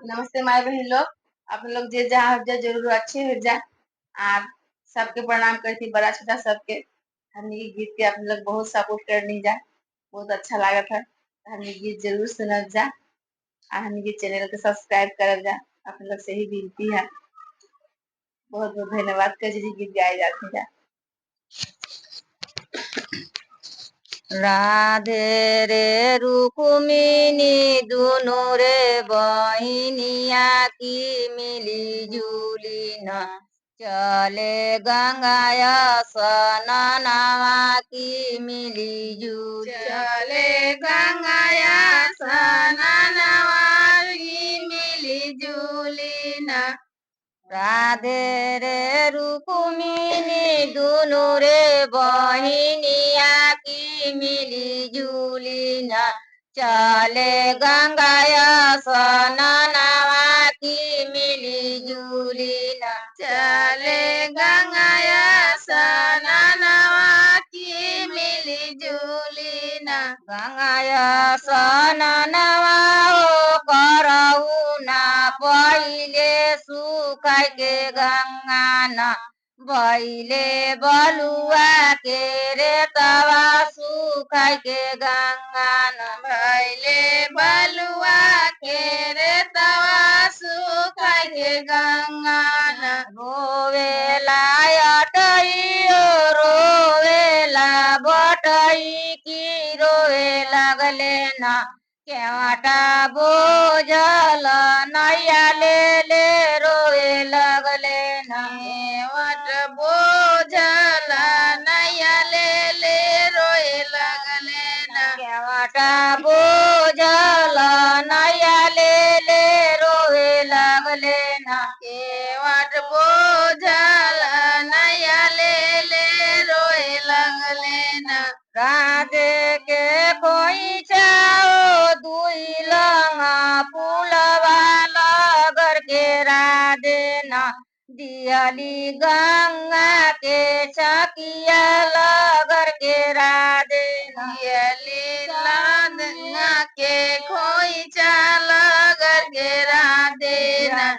नमस्ते माय बहन लोग। आप लोग जे जहाँ हो जा जरूर अच्छे हो जा। आप सबके प्रणाम करती बड़ा छोटा सबके। हमने ये गीत के आप लोग बहुत सपोर्ट करनी जा, बहुत अच्छा लागत है। हमने गीत जरूर सुनब जा और हमने ये चैनल के सब्सक्राइब करब जा। आप लोग से ही विनती है। बहुत बहुत धन्यवाद कर जी गीत गाए जाते जा। राधे रे रुक्मिणी दुनु रे बहिनिया की मिली जुली न चले गंगाया स्नानवा की मिली जुली चले गंगाया स्नानवा की मिली जुली ना। राधे रे रुक्मिणी दुनु रे बहिनिया की मिली जुली न चले गंगाया स्नानवा की मिली जुली न चले गंगाया स्नानवा की मिली जुली ना। गंगाया स्नानवा हो करऊ ना पहिले सुखाय के गंगा न भैले बलुआ के रे तवा सुखाय के गंगा न भैले बलुआ के रे तवा सुखाय के गंगा ना। रोवेला अटैयो रोवेला बटई की रोवे लगले न केवटा बोझल नैया ले रोवे लगले न केवट बोझल नैया ले रोए लगले ना। केवटा बोझल नैया ले रोवे लगले न केवट बोझल नैया ले रोए लगले ना। राधे के कोई चाओ दुई लंगा पुलवा लगर के राधे न दियली गंगा के चकिया लगर के राधे न दियली लादंगा के खोई चाल कर के राधे ना।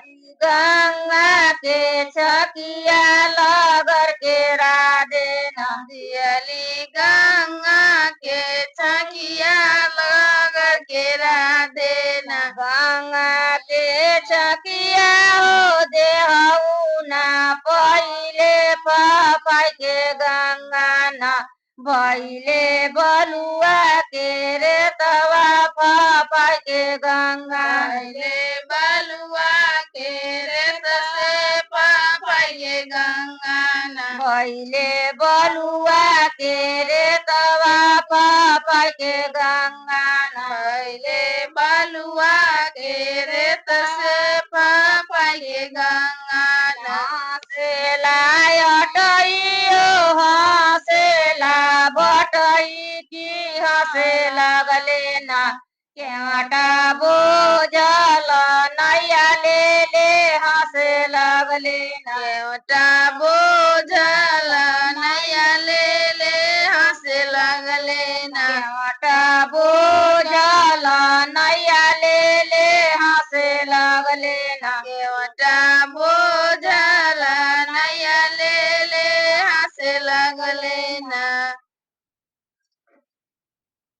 गंगा के चकिया लगर के राधे न दियली गंगा के छकिया लगर के राधे ना। गंगा के चकिया हो देहऊ ना पहिले पापाय के गंगा न भैले बलुआ के रे तवा पापाय के गंगा भैले बलुआ के रेत से पापाये गंगा ना। भैले बलुआ के रे तवा पापाय के गंगा न भैले बलुआ के रेत से पापाये गंगा ना। हँसेला अटैयो हँसेला बटई की हँसे लगले न केवटा बोझल नैया ले हँसे लगले न केवटा